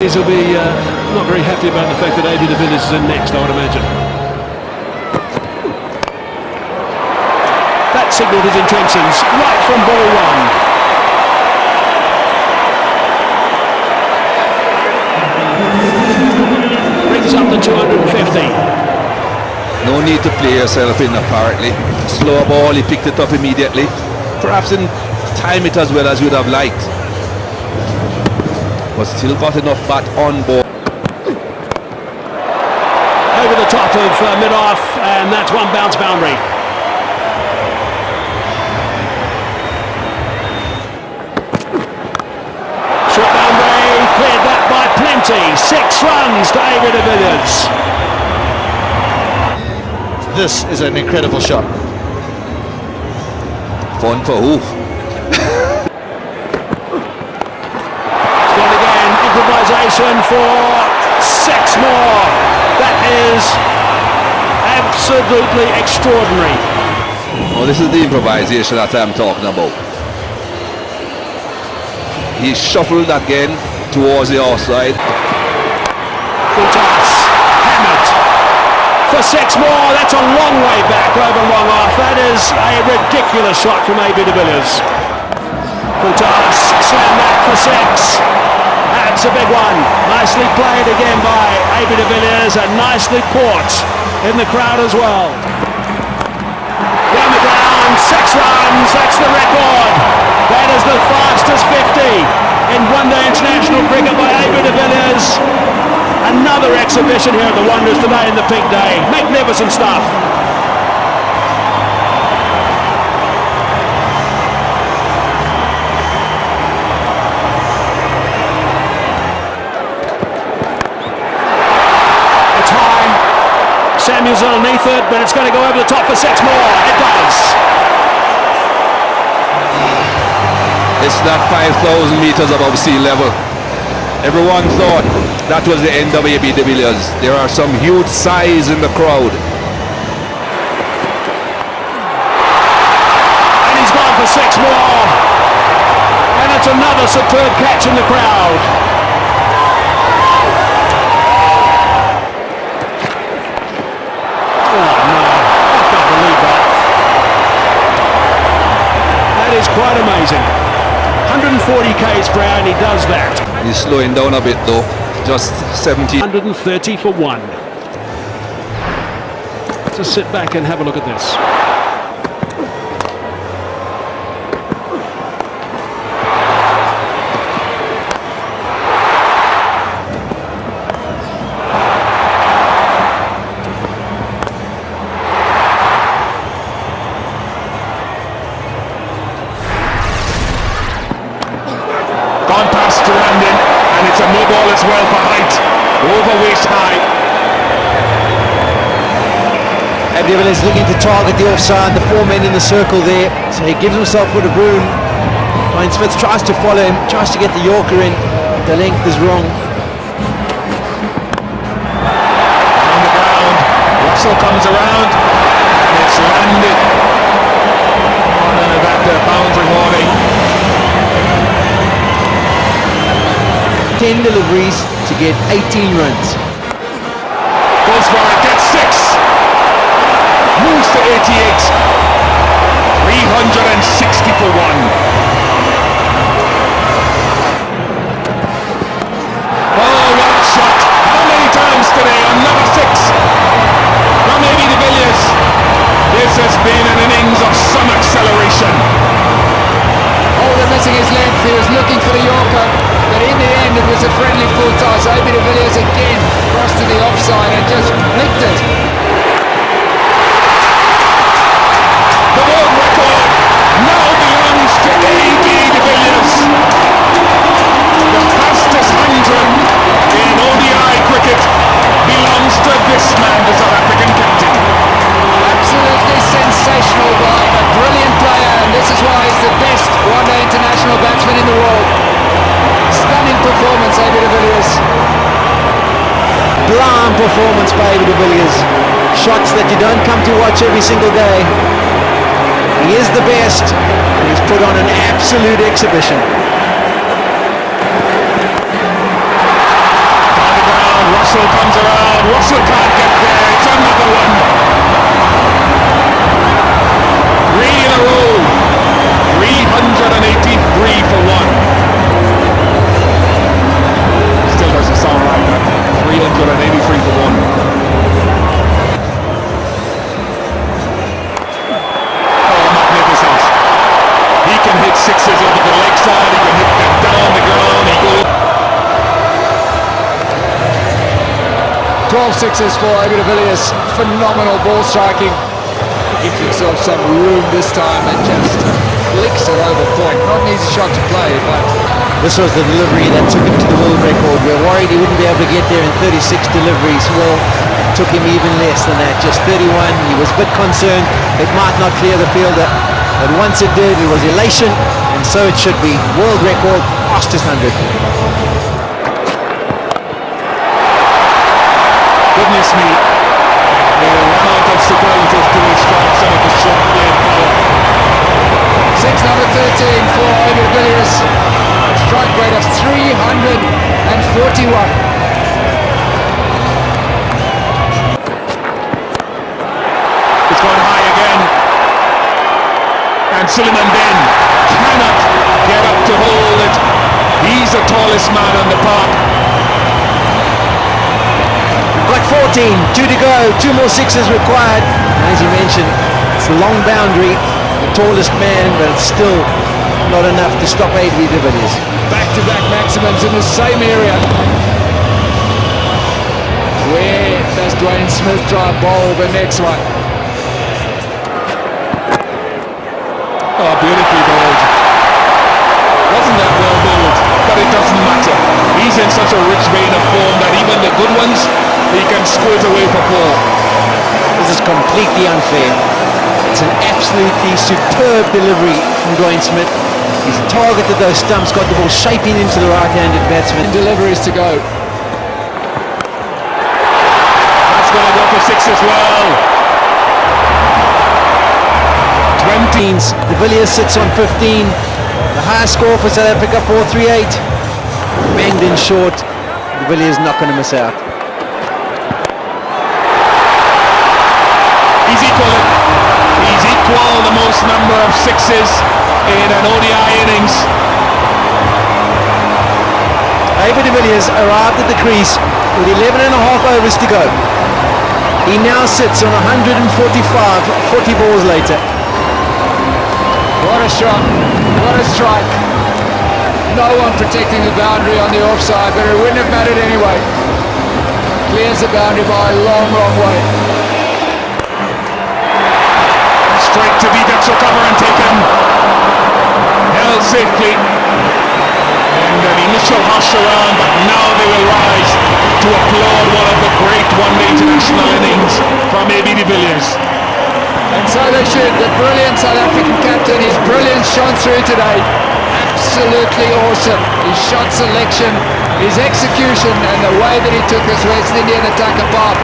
He'll be not very happy about the fact that AB de Villiers is in next, I would imagine. That signalled his intentions right from ball one. Brings up the 250. No need to play yourself in, apparently. Slow ball, he picked it up immediately. Perhaps didn't time it as well as you would have liked. But still got enough bat on board. Over the top of mid-off, and that's one bounce boundary. Short boundary, cleared that by plenty. 6 runs to AB de Villiers. This is an incredible shot. Fun for who? Gone again, improvisation for 6 more. That is absolutely extraordinary. Oh, this is the improvisation that I'm talking about. He shuffled again towards the outside. Futas, hammered for 6 more. That's a long way back over long off. That is a ridiculous shot from AB de Villiers. Futas slammed that for 6. That's a big one. Nicely played again by AB de Villiers and nicely caught in the crowd as well. Down the ground, 6 runs. That's the record. That is the fastest 50 in one-day international cricket by AB de Villiers. Another exhibition here at the Wanderers today in the pink day. Magnificent stuff. It's high. Samuel's underneath it, but it's going to go over the top for 6 more. It does. It's not 5,000 meters above sea level. Everyone thought that was the end of AB de Villiers. There are some huge sighs in the crowd. And he's gone for 6 more. And it's another superb catch in the crowd. Oh no, I can't believe that. That is quite amazing. 140 k's per hour and he does that. He's slowing down a bit though. Just 70. 130 for 1. Just sit back and have a look at this. Gone past to Landon, and it's a no ball as well for height. Over waist high. AB de Villiers looking to target the offside, the 4 men in the circle there. So he gives himself with a broom. Ryan Smith tries to follow him, tries to get the Yorker in. The length is wrong. On the ground, Russell comes around, and it's landed on that boundary hoarding. 10 deliveries to get 18 runs. Goes for it, gets 6. Moves to 88. 360 for 1. Oh, what a shot. How many times today? Another 6 from AB de Villiers. This has been an innings of some acceleration. Oh, they're missing his length. He was looking for the Yorker, but in the end it was a friendly full toss. AB de Villiers again crossed to the offside and just flicked it. The world record now belongs to AB de Villiers. The fastest 100 in ODI cricket belongs to this man, the South African captain. Absolutely sensational by a brilliant player, and this is why he's the best one-day international batsman in the world. Stunning performance, AB de Villiers. Blind performance by AB de Villiers. Shots that you don't come to watch every single day. He is the best, and he's put on an absolute exhibition. Russell comes around. Russell can't get there. It's another one. 3 in a row. 383 for one. Still doesn't sound right, that. 383 for one. Oh, magnificent. He can hit sixes over the leg side. He can hit them down the ground. He goes. 12 sixes for Abby de Villiers. Phenomenal ball striking. Gives himself some room this time and just flicks it over point. Not an easy shot to play, but This was the delivery that took him to the world record. We were worried he wouldn't be able to get there in 36 deliveries. Well, it took him even less than that, just 31. He was a bit concerned it might not clear the fielder, but once it did, it was elation, and so it should be. World record, fastest 100. Goodness me. They run out of superlatives to describe some of the shot playing power. six number 13 for Abby de Villiers. Strike rate of 341. It's gone high again. And Suleiman Ben cannot get up to hold it. He's the tallest man on the park. Got 14, 2 to go, 2 more sixes required. And as you mentioned, it's a long boundary, the tallest man, but it's still not enough to stop Abby de Villiers. Back-to-back maximums in the same area. Where does Dwayne Smith try to bowl the next one? Oh, beautifully bowled. Wasn't that well bowled? But it doesn't matter. He's in such a rich vein of form that even the good ones, he can squirt away for 4. This is completely unfair. It's an absolutely superb delivery from Dwayne Smith. He's targeted those stumps, got the ball shaping into the right-handed batsman. Deliveries to go. That's going to go for 6 as well. 20. De Villiers sits on 15. The highest score for South Africa, 438. Banged in short. De Villiers not going to miss out. He's equal the most number of sixes in an ODI innings. Abby de Villiers arrived at the crease with 11 and a half overs to go. He now sits on 145, 40 balls later. What a shot. What a strike. No one protecting the boundary on the offside, but it wouldn't have mattered anyway. Clears the boundary by a long, long way. Straight to the Dutch cover and taken. Held safely. And an initial hush around, but now they will rise to applaud one of the great one-day international innings from Abby de Villiers. And so they should. The brilliant South African captain, his brilliance shone through today. Absolutely awesome. His shot selection, his execution, and the way that he took this West Indian attack apart.